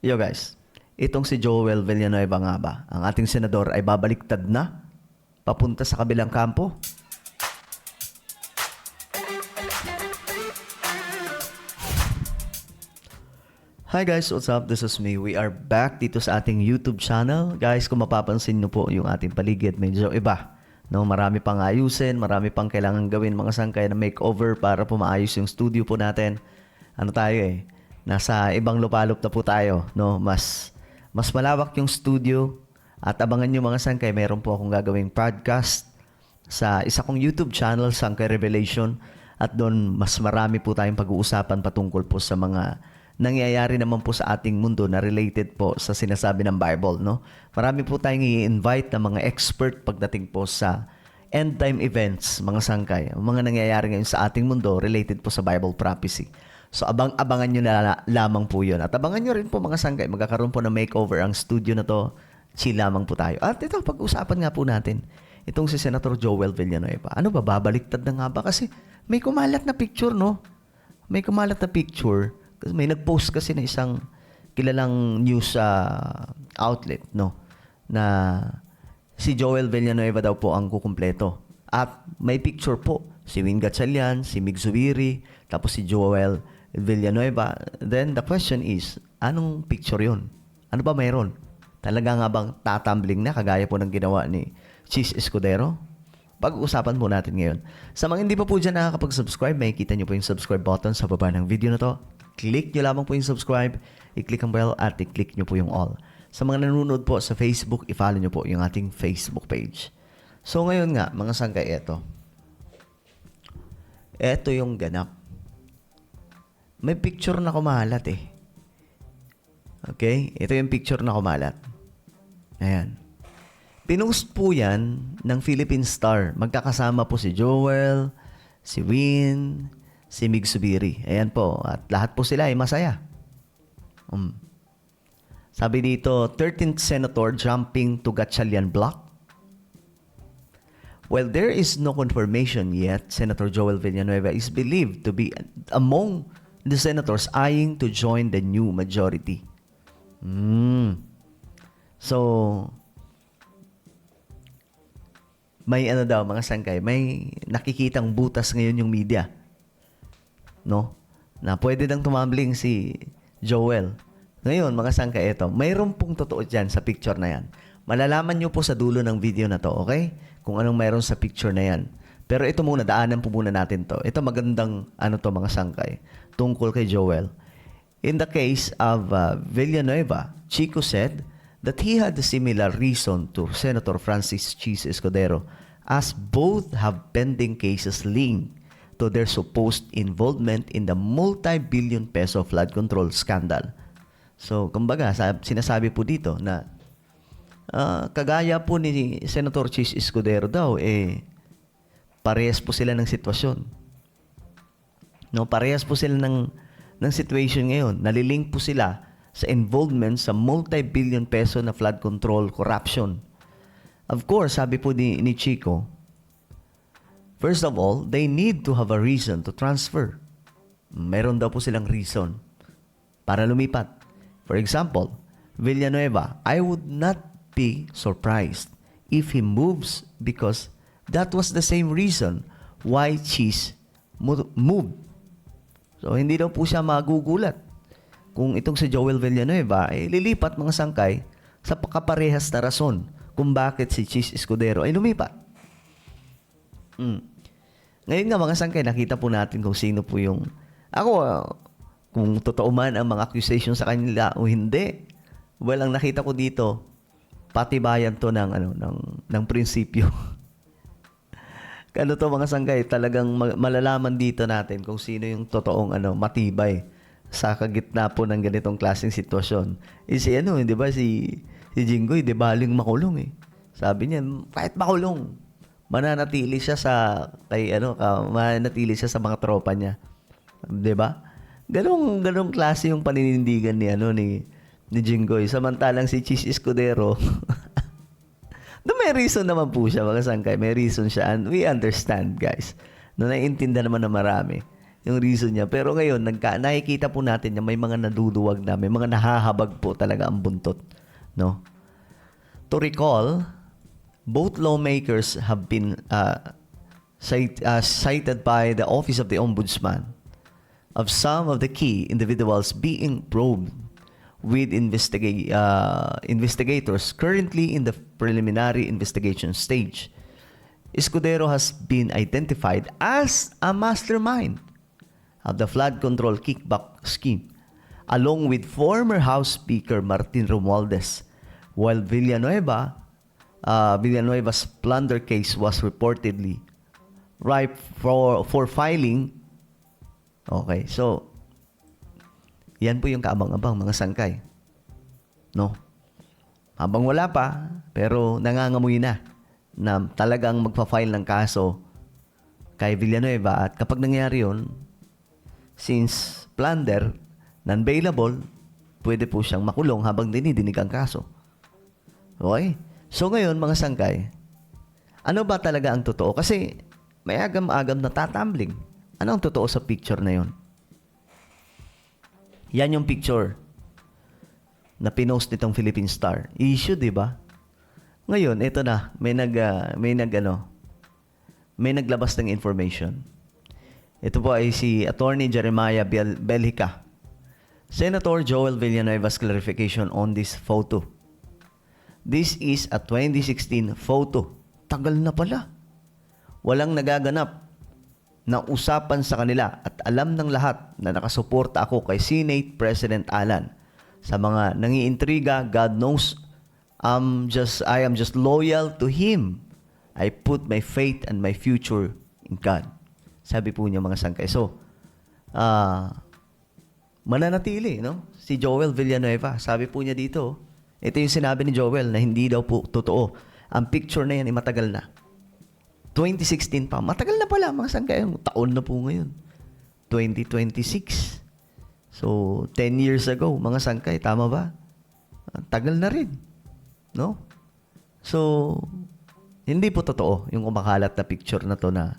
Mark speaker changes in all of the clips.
Speaker 1: Yo guys, itong si Joel Villanueva nga ba, ang ating senador ay babaliktad na papunta sa kabilang kampo? Hi guys, what's up? This is me. We are back dito sa ating YouTube channel. Guys, kung mapapansin nyo po yung ating paligid, medyo iba. No, marami pang ayusin, marami pang kailangan gawin mga sangkay na makeover para po maayos yung studio po natin. Ano tayo eh? Nasa ibang lupalop na po tayo, no? Mas malawak yung studio at abangan nyo mga sangkay, meron po akong gagawing podcast sa isa kong YouTube channel, Sangkay Revelation, at doon mas marami po tayong pag-uusapan patungkol po sa mga nangyayari naman po sa ating mundo na related po sa sinasabi ng Bible, no? Marami po tayong i-invite na mga expert pagdating po sa end time events, mga sangkay, mga nangyayari ngayon sa ating mundo related po sa Bible prophecy. So abangan nyo na lamang po yun. At abangan nyo rin po mga sangkay, magkakaroon po ng makeover ang studio na to. Chill lamang po tayo. At ito, pag-usapan nga po natin itong si Senator Joel Villanueva. Ano ba, babaliktad na nga ba? Kasi may kumalat na picture, no? May kumalat na picture. Kasi may nag-post kasi na isang kilalang news outlet, no? Na si Joel Villanueva daw po ang kukumpleto. At may picture po. Si Win Gatchalian, si Mig Zubiri, tapos si Joel Villanueva. Then the question is, anong picture yun? Ano ba mayroon? Talaga nga bang tatambling na kagaya po ng ginawa ni Cheese Escudero? Pag-uusapan po natin ngayon. Sa mga hindi pa po dyan nakakapag-subscribe, makikita nyo po yung subscribe button sa baba ng video na to. Click nyo lamang po yung subscribe, i-click ang bell at i-click nyo po yung all. Sa mga nanonood po sa Facebook, i-follow nyo po yung ating Facebook page. So ngayon nga, mga sangkay, eto. Eto yung ganap. May picture na kumalat eh. Okay? Ito yung picture na kumalat. Ayan. Pinost po yan ng Philippine Star. Magkakasama po si Joel, si Win, si Mig Zubiri. Ayan po. At lahat po sila ay masaya. Sabi dito, 13th Senator jumping to Gatchalian block. While there is no confirmation yet, Senator Joel Villanueva is believed to be among the senators eyeing to join the new majority. So, may ano daw mga sangkay, may nakikitang butas ngayon yung media. No? Na pwede nang tumambling si Joel. Ngayon, mga sangkay, ito, mayroon pong totoo dyan sa picture na yan. Malalaman nyo po sa dulo ng video na to, okay? Kung anong mayroon sa picture na yan. Pero ito muna, daanan po muna natin to. Ito magandang, mga sangkay, tungkol kay Joel. In the case of Villanueva, Chico said that he had a similar reason to Senator Francis Cheese Escudero, as both have pending cases linked to their supposed involvement in the multi-billion peso flood control scandal. So, kumbaga, sinasabi po dito na kagaya po ni Senator Cheese Escudero daw, parehas po sila ng sitwasyon. No, parehas po sila ng situation ngayon. Nalilink po sila sa involvement sa multi-billion peso na flood control corruption. Of course, sabi po ni Chico, first of all, they need to have a reason to transfer. Meron daw po silang reason para lumipat. For example, Villanueva, I would not be surprised if he moves because that was the same reason why Cheese moved. So, hindi daw po siya magugulat kung itong si Joel Villanueva ay lilipat mga sangkay sa kaparehas na rason kung bakit si Cheese Escudero ay lumipat. Ngayon nga mga sangkay, nakita po natin kung sino po yung... kung totoo man ang mga accusation sa kanila o hindi. Well, ang nakita ko dito, patibayan to ng prinsipyo. Kano to mga sangkay, talagang malalaman dito natin kung sino yung totoong matibay sa kagitna po ng ganitong klaseng sitwasyon. Di ba si Jinggoy, di baling makulong eh. Sabi niya, kahit makulong, mananatili siya mananatili siya sa mga tropa niya. Di ba? Ganong klase yung paninindigan ni Jinggoy. Samantalang si Cheese Escudero, may reason naman po siya, mga sangkay. May reason siya. And we understand, guys. Naiintindihan naman na marami. yung reason niya. Pero ngayon, nakikita po natin na may mga naduduwag na, may mga nahahabag po talaga ang buntot. No? To recall, both lawmakers have been cited by the Office of the Ombudsman of some of the key individuals being probed with investigators currently in the preliminary investigation stage. Escudero has been identified as a mastermind of the flood control kickback scheme, along with former House Speaker Martin Romualdez, while Villanueva's plunder case was reportedly ripe for filing. Okay, so yan po yung kaabang-abang mga sangkay. No? Habang wala pa, pero nangangamoy na talagang magpa-file ng kaso kay Villanueva. At kapag nangyari yun, since plunder, non-bailable, pwede po siyang makulong habang dinidinig ang kaso. Okay? So ngayon, mga sangkay, ano ba talaga ang totoo? Kasi may agam-agam na tatambling. Ano ang totoo sa picture na yon? Yan yung picture na pinost nitong Philippine Star. Issue, di ba? Ngayon, ito na, may naglabas ng information. Ito po ay si Attorney Jeremiah Belhica. Senator Joel Villanueva's clarification on this photo. This is a 2016 photo. Tagal na pala. Walang nagaganap na usapan sa kanila at alam ng lahat na nakasuporta ako kay Senate President Alan. Sa mga nangiintriga, God knows, I am just loyal to him. I put my faith and my future in God. Sabi po niya mga sangkay. So, mananatili, no? Si Joel Villanueva, sabi po niya dito, ito yung sinabi ni Joel na hindi daw po totoo. Ang picture na yan ay matagal na. 2016 pa. Matagal na pala mga sangkay. Taon na po ngayon. 2026. So, 10 years ago, mga sangkay. Tama ba? Tagal na rin. No? So, hindi po totoo yung kumakalat na picture na to na,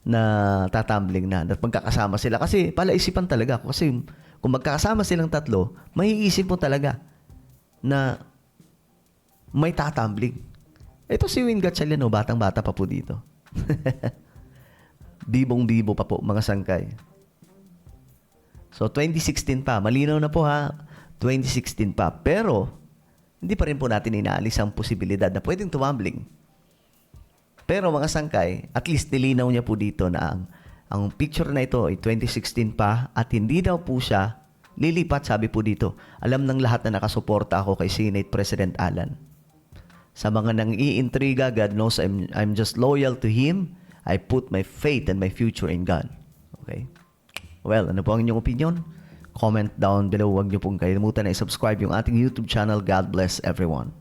Speaker 1: na tatambling na. At magkakasama sila. Kasi, palaisipan talaga. Kasi, kung magkakasama silang tatlo, maiisip mo talaga na may tatambling. Ito si Win Gatchalian, batang-bata pa po dito. Bibong-bibo pa po, mga sangkay. So, 2016 pa. Malinaw na po ha. 2016 pa. Pero, hindi pa rin po natin inaalis ang posibilidad na pwedeng tumambling. Pero, mga sangkay, at least nilinaw niya po dito na ang picture na ito ay 2016 pa at hindi daw po siya lilipat, sabi po dito. Alam ng lahat na nakasuporta ako kay Senate President Alan. Sa mga nang-iintriga, God knows I'm just loyal to him. I put my faith and my future in God. Okay? Well, ano po ang inyong opinion? Comment down below. Huwag niyo pong kalimutan na i-subscribe yung ating YouTube channel. God bless everyone.